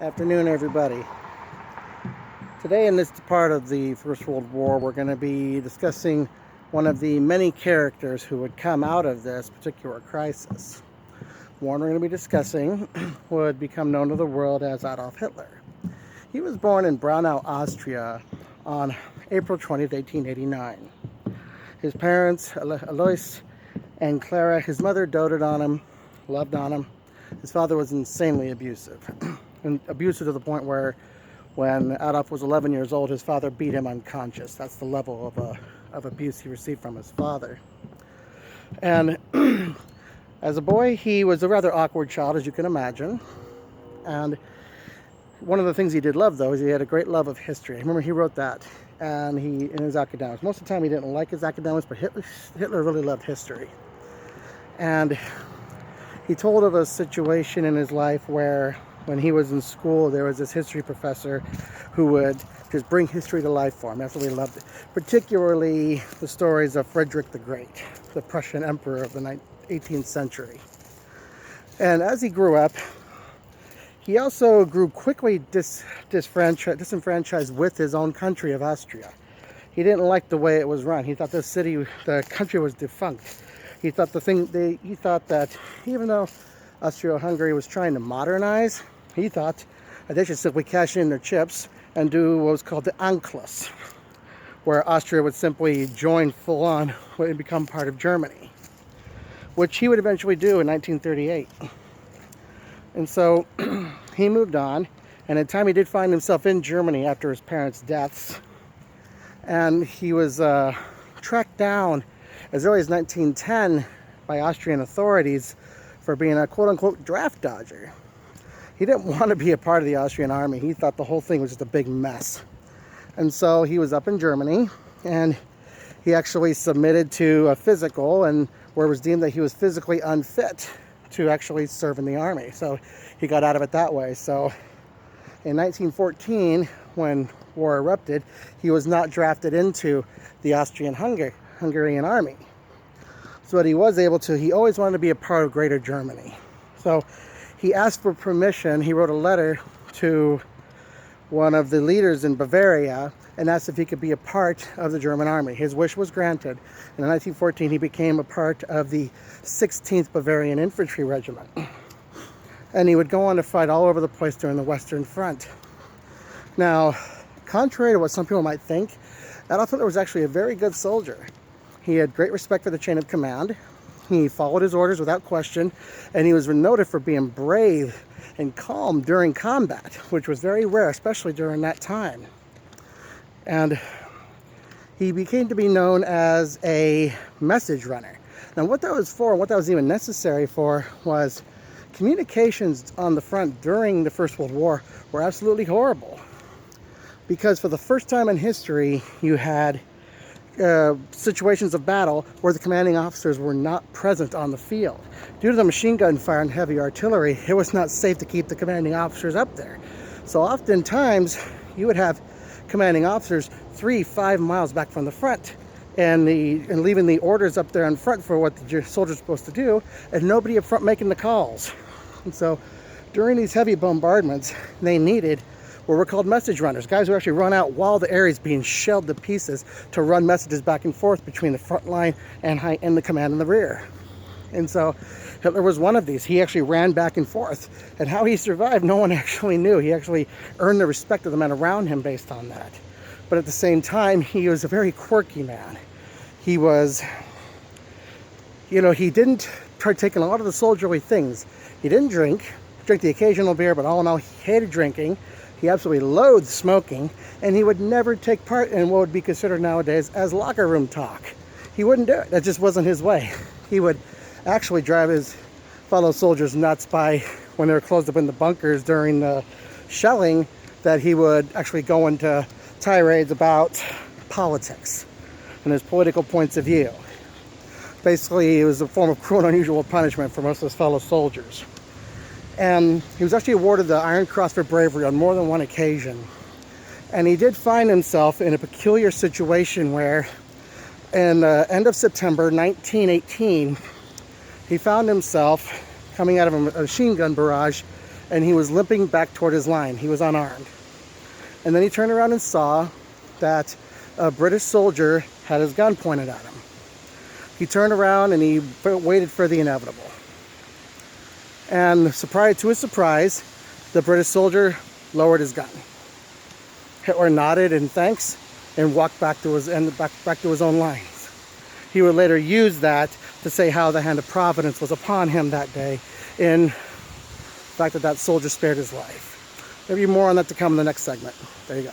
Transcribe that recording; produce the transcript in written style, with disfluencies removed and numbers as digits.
Afternoon, everybody. Today, in this part of the First World War, we're going to be discussing one of the many characters who would come out of this particular crisis. The one we're going to be discussing would become known to the world as Adolf Hitler. He was born in Braunau, Austria on April 20th, 1889. His parents, Alois and Clara, his mother doted on him, loved on him. His father was insanely abusive, and abusive to the point where when Adolf was 11 years old, his father beat him unconscious. That's the level of abuse he received from his father. And as a boy, he was a rather awkward child, as you can imagine. And one of the things he did love, though, is he had a great love of history. I remember he wrote that and in his academics. Most of the time he didn't like his academics, but Hitler really loved history. And he told of a situation in his life where when he was in school, there was this history professor who would just bring history to life for him. That's what he loved it. Particularly the stories of Frederick the Great, the Prussian emperor of the 18th century. And as he grew up, he also grew quickly disenfranchised with his own country of Austria. He didn't like the way it was run. He thought the country was defunct. He thought that even though Austria-Hungary was trying to modernize, he thought that they should simply cash in their chips and do what was called the Anschluss, where Austria would simply join full on and become part of Germany, which he would eventually do in 1938. And so he moved on, and in time he did find himself in Germany after his parents' deaths, and he was tracked down as early as 1910 by Austrian authorities for being a quote-unquote draft dodger. He didn't want to be a part of the Austrian army. He thought the whole thing was just a big mess. And so he was up in Germany, and he actually submitted to a physical, and where it was deemed that he was physically unfit to actually serve in the army. So he got out of it that way. So in 1914, when war erupted, he was not drafted into the Austrian-Hungarian army. So what he was able to, he always wanted to be a part of Greater Germany. So he asked for permission. He wrote a letter to one of the leaders in Bavaria and asked if he could be a part of the German army. His wish was granted. And in 1914, he became a part of the 16th Bavarian Infantry Regiment. And he would go on to fight all over the place during the Western Front. Now, contrary to what some people might think, Adolf Hitler was actually a very good soldier. He had great respect for the chain of command. He followed his orders without question, and he was noted for being brave and calm during combat, which was very rare, especially during that time. And he became to be known as a message runner. Now, what that was for, and what that was even necessary for, was communications on the front during the First World War were absolutely horrible. Because for the first time in history, you had situations of battle where the commanding officers were not present on the field. Due to the machine gun fire and heavy artillery, it was not safe to keep the commanding officers up there. So oftentimes, you would have commanding officers 3-5 miles back from the front and leaving the orders up there in front for what the soldiers were supposed to do, and nobody up front making the calls. And so during these heavy bombardments, they needed what were called message runners, guys who actually run out while the area is being shelled to pieces to run messages back and forth between the front line and the command in the rear. And so Hitler was one of these. He actually ran back and forth. And how he survived, no one actually knew. He actually earned the respect of the men around him based on that. But at the same time, he was a very quirky man. He was, he didn't partake in a lot of the soldierly things. He didn't drink the occasional beer, but all in all, he hated drinking. He absolutely loathed smoking, and he would never take part in what would be considered nowadays as locker room talk. He wouldn't do it. That just wasn't his way. He would actually drive his fellow soldiers nuts by, when they were closed up in the bunkers during the shelling, that he would actually go into tirades about politics and his political points of view. Basically, it was a form of cruel and unusual punishment for most of his fellow soldiers. And he was actually awarded the Iron Cross for bravery on more than one occasion. And he did find himself in a peculiar situation where, in the end of September 1918, he found himself coming out of a machine gun barrage and he was limping back toward his line. He was unarmed. And then he turned around and saw that a British soldier had his gun pointed at him. He turned around and he waited for the inevitable. And to his surprise, the British soldier lowered his gun. Hitler nodded in thanks and walked back to his own lines. He would later use that to say how the hand of providence was upon him that day, in the fact that that soldier spared his life. Maybe more on that to come in the next segment. There you go.